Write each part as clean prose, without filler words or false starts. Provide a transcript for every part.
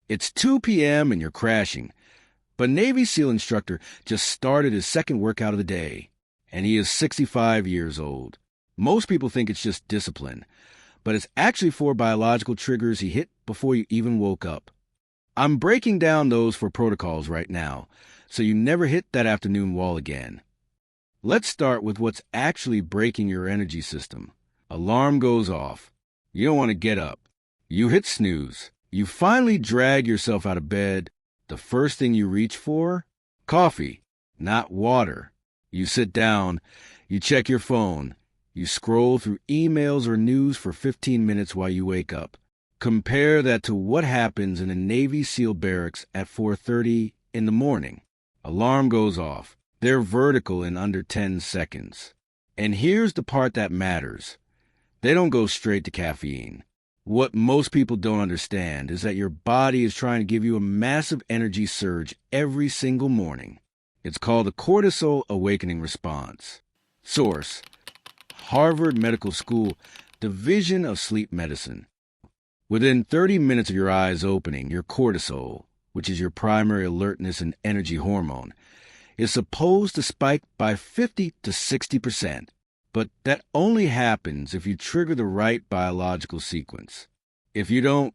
It's 2 p.m. and you're crashing. But Navy SEAL instructor just started his second workout of the day, and he is 65 years old. Most people think it's just discipline, but it's actually 4 biological triggers he hit before you even woke up. I'm breaking down those 4 protocols right now, so you never hit that afternoon wall again. Let's start with what's actually breaking your energy system. Alarm goes off. You don't want to get up. You hit snooze. You finally drag yourself out of bed. The first thing you reach for? Coffee, not water. You sit down. You check your phone. You scroll through emails or news for 15 minutes while you wake up. Compare that to what happens in a Navy SEAL barracks at 4:30 in the morning. Alarm goes off. They're vertical in under 10 seconds. And here's the part that matters. They don't go straight to caffeine. What most people don't understand is that your body is trying to give you a massive energy surge every single morning. It's called a cortisol awakening response. Source: Harvard Medical School, Division of Sleep Medicine. Within 30 minutes of your eyes opening, your cortisol, which is your primary alertness and energy hormone, is supposed to spike by 50 to 60%. But that only happens if you trigger the right biological sequence. If you don't,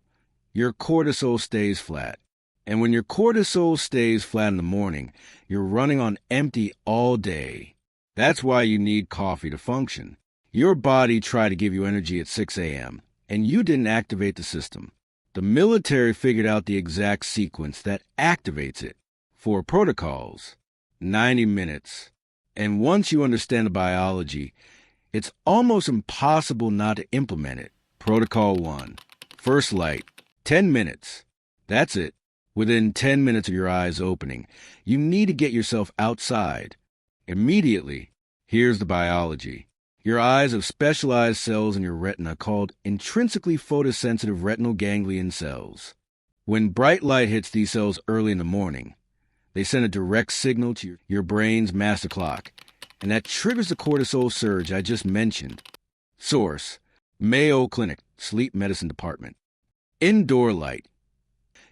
your cortisol stays flat. And when your cortisol stays flat in the morning, you're running on empty all day. That's why you need coffee to function. Your body tried to give you energy at 6 a.m., and you didn't activate the system. The military figured out the exact sequence that activates it. 4 protocols, 90 minutes. And once you understand the biology, it's almost impossible not to implement it. Protocol 1. First light. 10 minutes. That's it. Within 10 minutes of your eyes opening, you need to get yourself outside. Immediately. Here's the biology. Your eyes have specialized cells in your retina called intrinsically photosensitive retinal ganglion cells. When bright light hits these cells early in the morning, they send a direct signal to your brain's master clock, and that triggers the cortisol surge I just mentioned. Source: Mayo Clinic, Sleep Medicine Department. Indoor light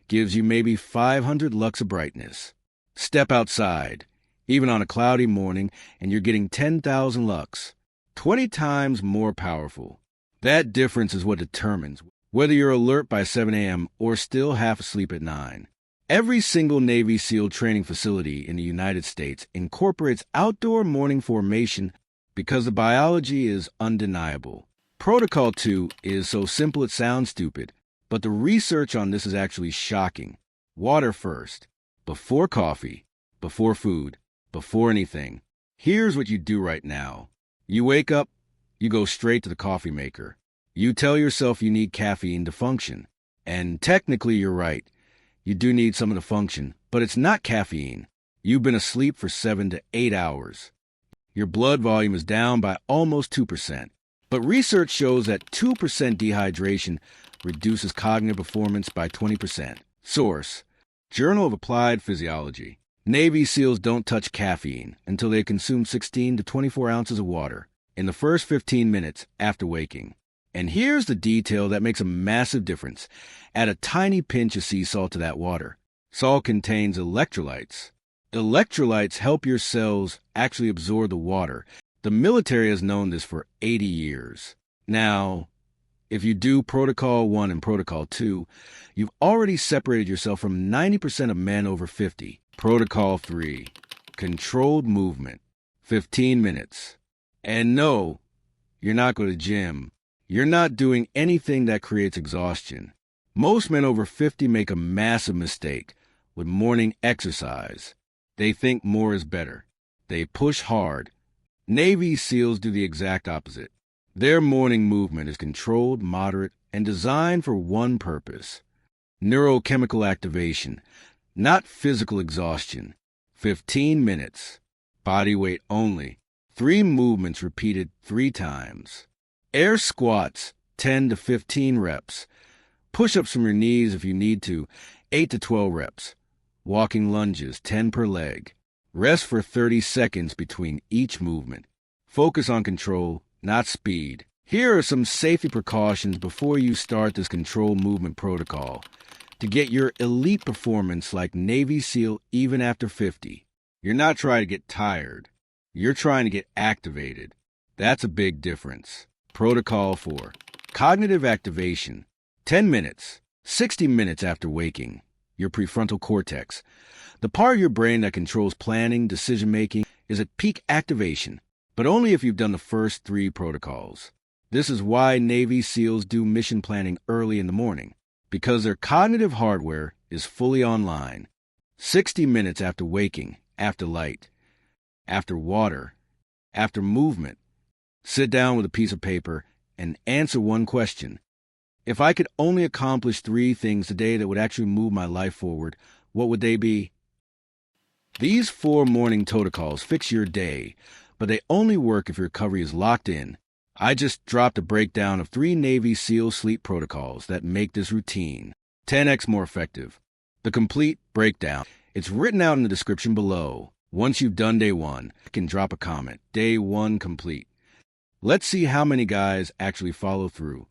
gives you maybe 500 lux of brightness. Step outside, even on a cloudy morning, and you're getting 10,000 lux, 20 times more powerful. That difference is what determines whether you're alert by 7 a.m. or still half asleep at 9. Every single Navy SEAL training facility in the United States incorporates outdoor morning formation because the biology is undeniable. Protocol 2 is so simple it sounds stupid, but the research on this is actually shocking. Water first, before coffee, before food, before anything. Here's what you do right now. You wake up, you go straight to the coffee maker. You tell yourself you need caffeine to function. And technically you're right. You do need some of the function, but it's not caffeine. You've been asleep for 7 to 8 hours. Your blood volume is down by almost 2%. But research shows that 2% dehydration reduces cognitive performance by 20%. Source: Journal of Applied Physiology. Navy SEALs don't touch caffeine until they consume 16 to 24 ounces of water in the first 15 minutes after waking. And here's the detail that makes a massive difference. Add a tiny pinch of sea salt to that water. Salt contains electrolytes. Electrolytes help your cells actually absorb the water. The military has known this for 80 years. Now, if you do Protocol 1 and Protocol 2, you've already separated yourself from 90% of men over 50. Protocol 3. Controlled movement. 15 minutes. And no, you're not going to gym. You're not doing anything that creates exhaustion. Most men over 50 make a massive mistake with morning exercise. They think more is better. They push hard. Navy SEALs do the exact opposite. Their morning movement is controlled, moderate, and designed for one purpose: neurochemical activation, not physical exhaustion. 15 minutes. Body weight only. 3 movements repeated 3 times. Air squats, 10 to 15 reps. Push-ups from your knees if you need to, 8 to 12 reps. Walking lunges, 10 per leg. Rest for 30 seconds between each movement. Focus on control, not speed. Here are some safety precautions before you start this control movement protocol. to get your elite performance like Navy SEAL even after 50. You're not trying to get tired. You're trying to get activated. That's a big difference. Protocol 4. Cognitive activation. 10 minutes, 60 minutes after waking. Your prefrontal cortex, the part of your brain that controls planning, decision-making, is at peak activation, but only if you've done the first 3 protocols. This is why Navy SEALs do mission planning early in the morning, because their cognitive hardware is fully online. 60 minutes after waking, after light, after water, after movement. Sit down with a piece of paper and answer one question. If I could only accomplish 3 things today that would actually move my life forward, what would they be? These 4 morning protocols fix your day, but they only work if your recovery is locked in. I just dropped a breakdown of 3 Navy SEAL sleep protocols that make this routine 10x more effective. The complete breakdown. It's written out in the description below. Once you've done day 1, you can drop a comment. Day 1 complete. Let's see how many guys actually follow through.